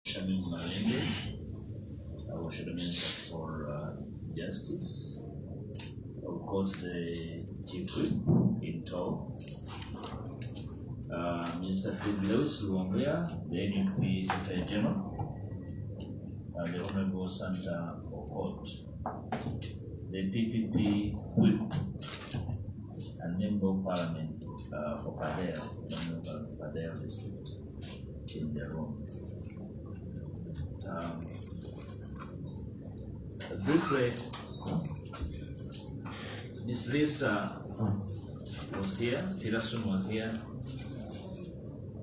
Shamin Malende, our Shadow Minister for Justice, of course, the Chief Whip in tow, Mr. Lewis Luombea, the NUP Secretary General, the Honorable Santa Okot, the PPP Whip, and Member of Parliament for Padel, Member of Padel District in the room. Briefly, Ms. Lisa was here, Tillerson was here,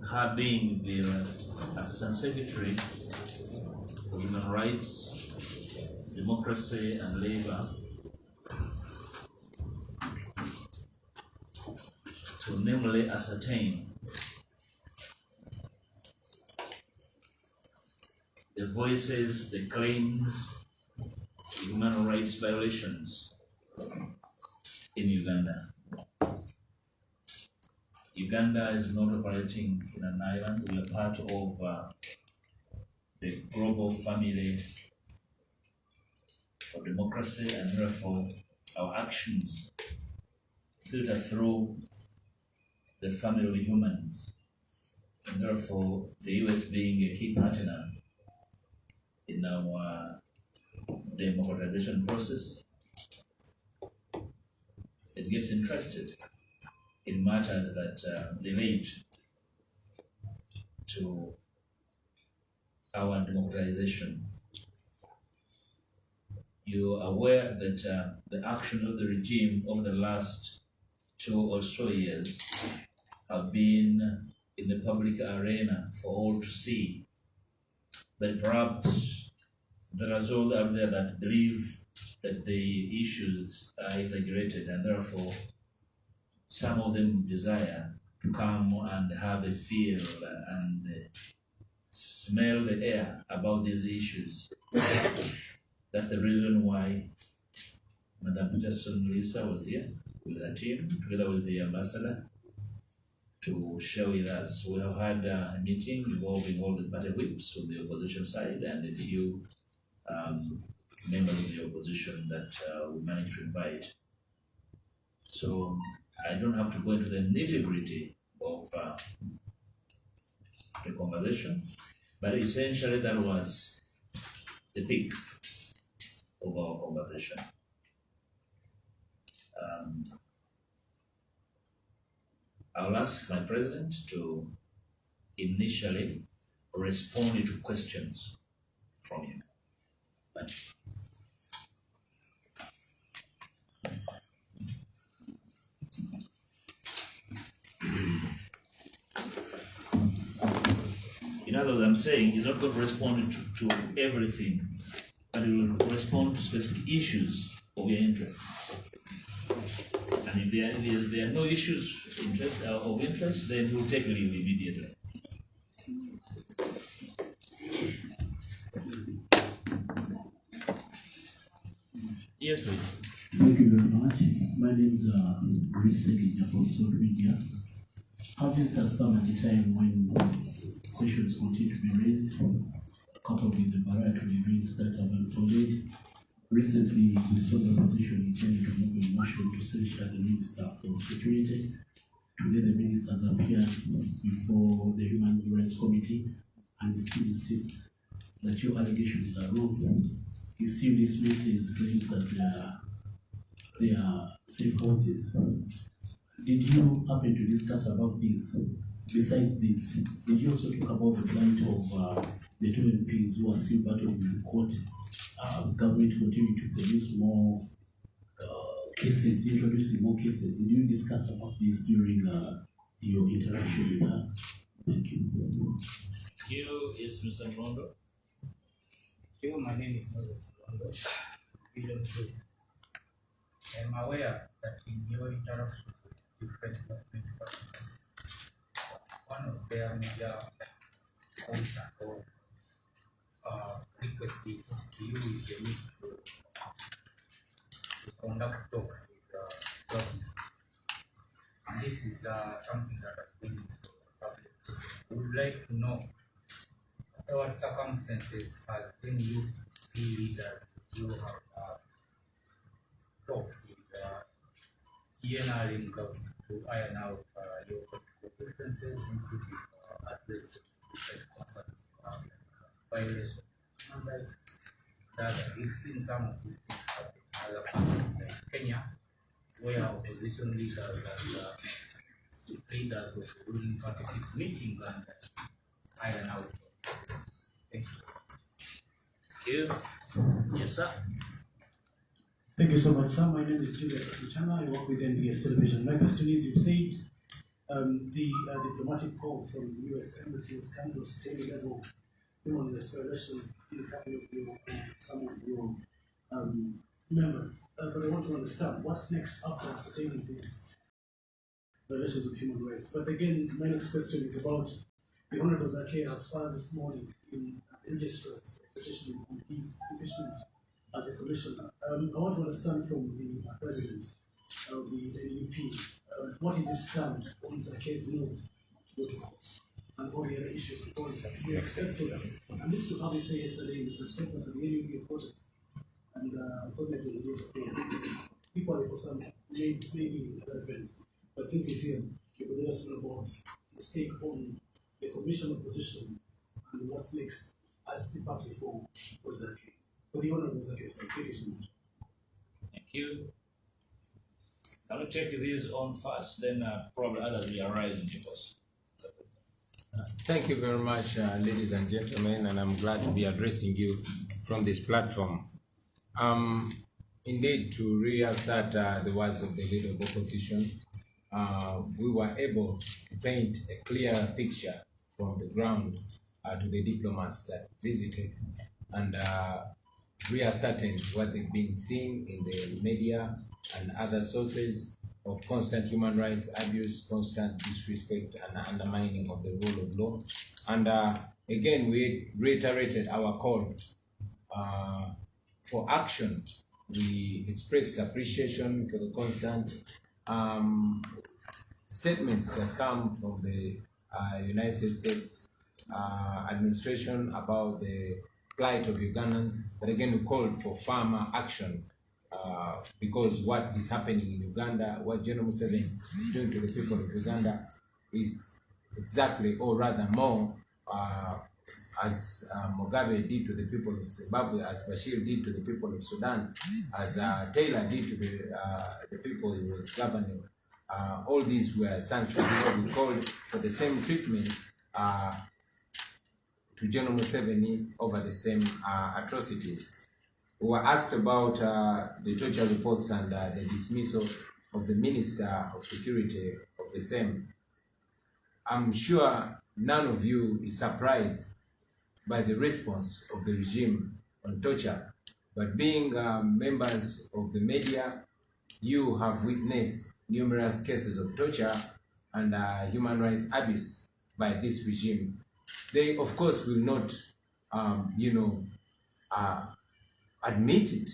her being the Assistant Secretary for Human Rights, Democracy and Labor, to namely ascertain the voices, the claims, the human rights violations in Uganda. Uganda is not operating in an island. We are part of the global family of democracy, and therefore our actions filter through the family of humans. And therefore, the US being a key partner in our democratization process, it gets interested in matters that relate to our democratization. You are aware that the action of the regime over the last 2 or so years have been in the public arena for all to see. But perhaps there are those out there that believe that the issues are exaggerated, and therefore some of them desire to come and have a feel and smell the air about these issues. That's the reason why Madam Peterson Lisa was here with her team, together with the ambassador, to share with us. We have had a meeting involving all the party whips from the opposition side and a few members of the opposition that we managed to invite. So I don't have to go into the nitty-gritty of the conversation, but essentially that was the peak of our conversation. I'll ask my president to initially respond to questions from you. Thank you. In other words, I'm saying he's not going to respond to everything, but he will respond to specific issues of your interest. And if there are no issues of interest, then he'll take leave immediately. Yes, please. Thank you very much. My name is Bruce Seginya from Sword Media. Has this come at a time when questions continue to be raised, coupled with the variety of events that have unfolded? Recently, we saw the opposition intending to move a motion to censure the Minister for Security. Today, the ministers appeared before the Human Rights Committee and still insists that your allegations are wrong. You still dismiss his claims that they are safe houses. Did you happen to discuss about this? Besides this, did you also talk about the plight of the two MPs who are still battling in court? Government continue to produce more cases, introducing more cases. Did you discuss about this during your interaction with her? Thank you. You is Mr. Rondo. Hello, my name is Moses Rondo. I'm aware that in your interaction with different government partners, one of their major concern or request to you is the need to conduct talks with the government. And this is something that has been public. We would like to know what circumstances has UP leaders you have talks with ENR in government to iron out your political differences, including addressing different concerns around violation of human rights? We've seen some of these things happen in other countries like Kenya, where opposition leaders and leaders of the ruling party keep meeting and iron out. Thank you. Yes, sir. Thank you so much, sir. My name is Julius Kuchana. I work with NBS Television. My question is, you said the diplomatic call from the U.S. Embassy was kind of state level human rights violation in a couple of your, some of your members. But I want to understand what's next after ascertaining these violations of human rights. But again, my next question is about the Honorable Zake has filed this morning in registrars petition on his impeachment as a commissioner. I want to understand from the president of the NUP what is his stand on Zake's move to go to court and all the other issues, because we expected at least to have a say yesterday in the press conference and the NUP reported, and unfortunately he was there equally for some maybe other events. But since he's here, he will let us know about his take on the commissioner position and what's next as the party for Zake. For the Honorable Zake, so thank you so much. Thank you. I'll take these on first, then probably others will arise in due course. Thank you very much, ladies and gentlemen, and I'm glad to be addressing you from this platform. Indeed, to reassert the words of the leader of opposition, we were able to paint a clear picture from the ground to the diplomats that visited, and reascertain what they've been seeing in the media and other sources of constant human rights abuse, constant disrespect and undermining of the rule of law. And again, we reiterated our call for action. We expressed appreciation for the constant statements that come from the United States administration about the plight of Ugandans, but again we called for firmer action because what is happening in Uganda, what General Museveni is doing to the people of Uganda is exactly, or rather more, as Mugabe did to the people of Zimbabwe, as Bashir did to the people of Sudan, as Taylor did to the people he was governing. All these were sanctioned. So we called for the same treatment to General Museveni over the same atrocities. We were asked about the torture reports and the dismissal of the Minister of Security of the same. I'm sure none of you is surprised by the response of the regime on torture, but being members of the media, you have witnessed numerous cases of torture and human rights abuse by this regime. They, of course, will not, admit it,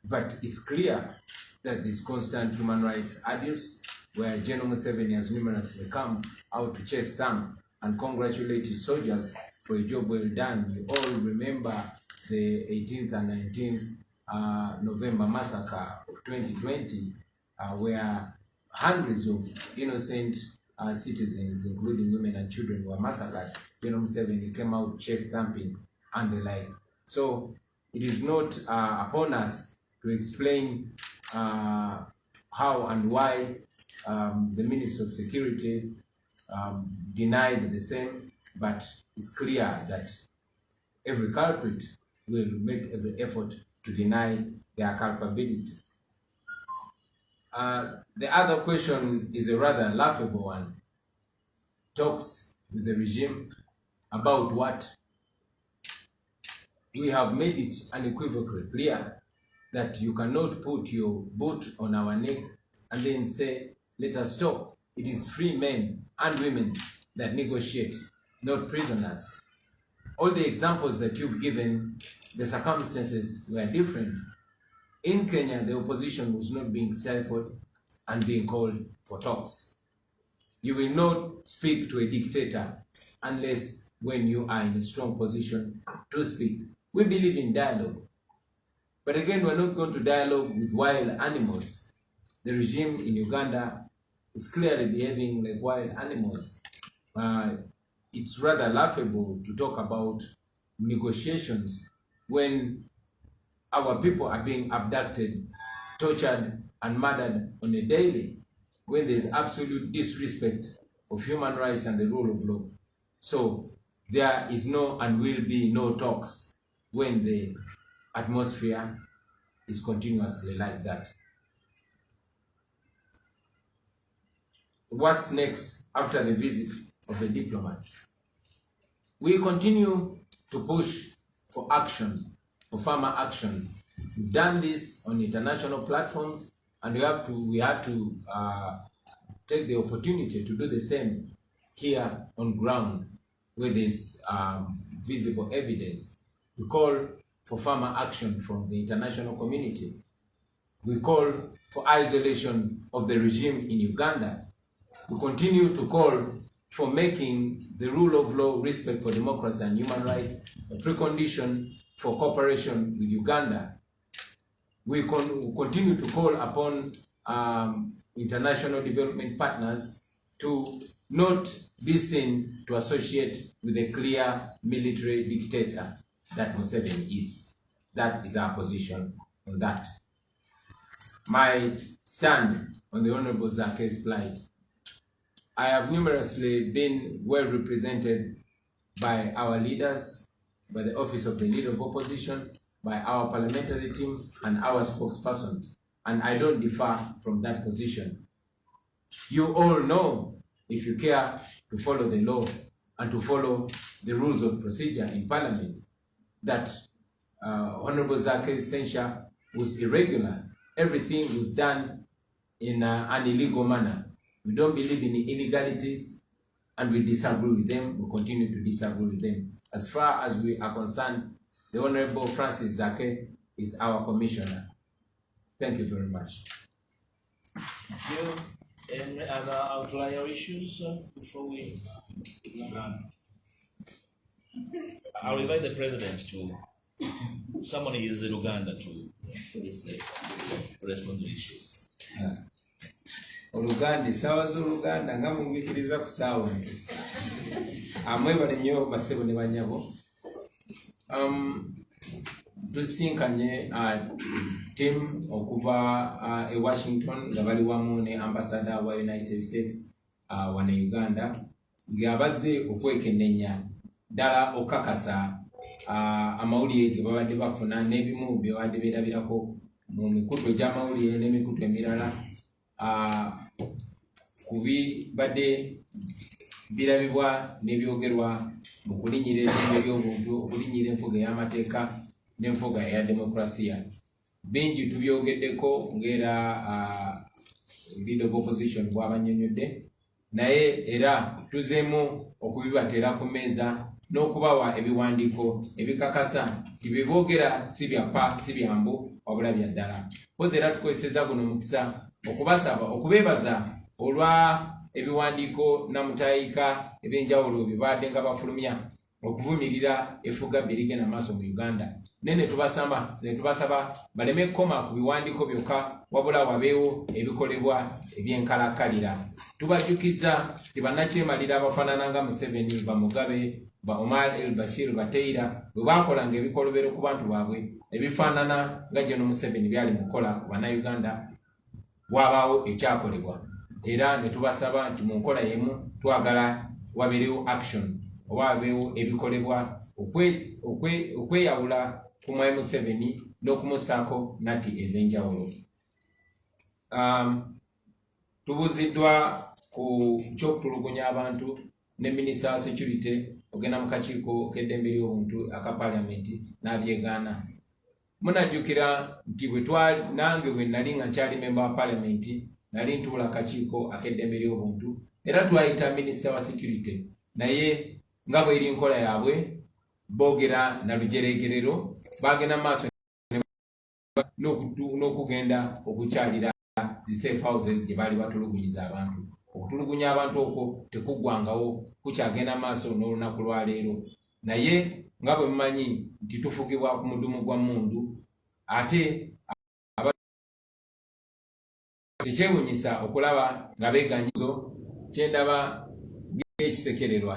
but it's clear that there's constant human rights abuse, where General Museveni has numerously come out to chase stamp and congratulate his soldiers for a job well done. We all remember the 18th and 19th November massacre of 2020, where hundreds of innocent citizens, including women and children, were massacred. General Museveni came out chest thumping and the like. So it is not upon us to explain how and why the Minister of Security denied the same, but it's clear that every culprit will make every effort to deny their culpability. The other question is a rather laughable one. Talks with the regime about what? We have made it unequivocally clear that you cannot put your boot on our neck and then say, let us stop. It is free men and women that negotiate, not prisoners. All the examples that you've given, the circumstances were different. In Kenya, the opposition was not being stifled and being called for talks. You will not speak to a dictator unless when you are in a strong position to speak. We believe in dialogue. But again, we're not going to dialogue with wild animals. The regime in Uganda is clearly behaving like wild animals. It's rather laughable to talk about negotiations when our people are being abducted, tortured, and murdered on a daily, when there's absolute disrespect of human rights and the rule of law. So there is no and will be no talks when the atmosphere is continuously like that. What's next after the visit of the diplomats? We continue to push for action, for farmer action. We've done this on international platforms, and we have to take the opportunity to do the same here on ground where there's visible evidence. We call for farmer action from the international community. We call for isolation of the regime in Uganda. We continue to call for making the rule of law, respect for democracy and human rights a precondition for cooperation with Uganda. We continue to call upon international development partners to not be seen to associate with a clear military dictator that Museveni is. That is our position on that. My stand on the Honorable Zake's plight. I have numerously been well represented by our leaders, by the Office of the Leader of Opposition, by our parliamentary team and our spokespersons, and I don't differ from that position. You all know, if you care to follow the law and to follow the rules of procedure in Parliament, that Honorable Zake's censure was irregular. Everything was done in an illegal manner. We don't believe in illegalities, and we disagree with them. We continue to disagree with them. As far as we are concerned, the Honorable Francis Zake is our commissioner. Thank you very much. Thank you. Any other outlier issues before we? I'll invite the president to. Someone is in Uganda to respond to issues. Oluganda sawa z'Oluganda nga mungikiriza ku saawa amwebale nnyo basebo ne banyabo. Tusinkanye team okuva e Washington nga bali wamu ne ambassador wa United States wana Uganda ng'abazze okwekennenya ddala okakasa amawulire ge babadde bafuna n'ebimu bye babadde beerabirako mu mikutu egy'amawulire n'emikutu emirala kubi badde birabibwa n'ebyogerwa mu kulinnyira ebyobintu by'obuntu, okulinnyira enfuga ey'amateeka n'enfuga eya demokrasiya. Bingi tubyogeddeko ng'era leader of opposition bw'abannyonnyodde, naye era tuzeemu okubibateera ku mmeeza n'okubawa ebiwandiiko ebikakasa nti bye boogera si byapa si byambu wabula bya ddala. Mpozi era tukozesezza guno omukisa okubasaba okubeebaza olwa ebiwandiiko namutayiika ebyenjawulo bye baadde nga bafulumya okuvumirira effuga birigenda maaso mu Uganda. Ne tubasaba baleme kukoma ku biwandiiko byokka wabula wabeewo ebikolebwa ebyenkalakkalira. Tubajjukiza nti bannakyemalira abafaanana nga Museveni, ba Mugabe, ba Omar el-Bashir, ba Teira bwe baakolanga ebikolobero ku bantu baabwe ebifaanana nga John Museveni byali mukola ku bannayuganda, wabaawo ekyakolebwa. Era ne tubasaba nti mu nkola y'emu twagala wabeerewo action oba wabeewo ebikolebwa okweyawula ku Mwai Museveni n'okumusaako natti ez'enjawulo. Tubuziddwa ku kyokutulugunya abantu ne Minister wa Security ogenda mu kakiiko k'eddembe ly'obuntu aka Parliament n'abyegaana. Munajjukira nti nange bwe nali nga nkyali member wa Parliament nali ntuula akakiiko ak'eddembe ly'obuntu era twayita Minister wa Security, naye nga bw'eri nkola yaabwe boogera na lujeregerero bagenda maaso n'okugenda okukyalira zi safe houses gye baali batulugunyiza abantu. okutulugunya abantu okwo tekuggwangawo, kukyagenda maaso n'olunaku lwa leero. Naye nga bwe mumanyi nti tufugibwa ku mudumu gwa mundu, ate tekyewunyisa okulaba nga beeganyizo kyendaba ng'ekisekererwa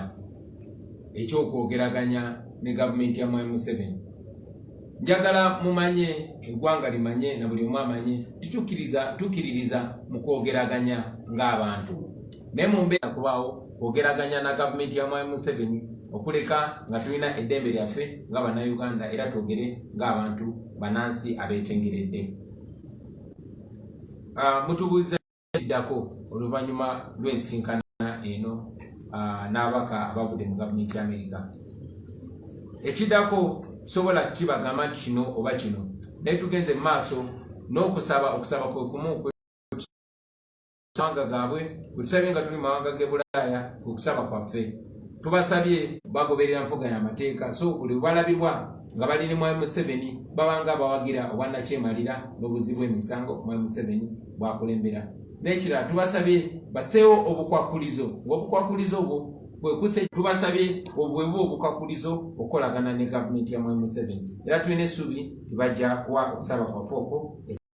ekyokwogeraganya ne gavumenti ya Mwai Museveni. Njagala mumanye, eggwanga limanye na buli omu amanye, tukiririza mu kwogeraganya ng'abantu. Naye mu mbeera kubaawo kwogeraganya na gavumenti ya Mwai Museveni okuleka nga tulina eddembe lyaffe nga bannayuganda era twogere ng'abantu bannansi abeetengeredde. Mutubuuza kiddako oluvannyuma lw'ensinkana eno n'ababaka abavudde mu gavumenti ya Amerika. Ekiddako sobola kibagamba nti kino oba kino, naye tugenze mu maaso n'okusaba kwe kumu mawanga gaabwe, bwe tusabye nga tuli mu mawanga g'e Bulaaya, okusaba kwaffe. Tubasabye bagoberera nfuga y'amateeka, so buli balabirwa nga bali ne Mwai Museveni babanga bawagira obwannakyemalira n'obuzibu emisango Mwai Museveni bwakulembera. N'ekirala tubasabye baseewo obukwakulizo, ng'obukwakulizo obwo tubasabye obwebu obukwakulizo okukolagana ne gavumenti ya Mwai Museveni. Era tulina essuubi tibajja kuwa okusaba kwaffe okwo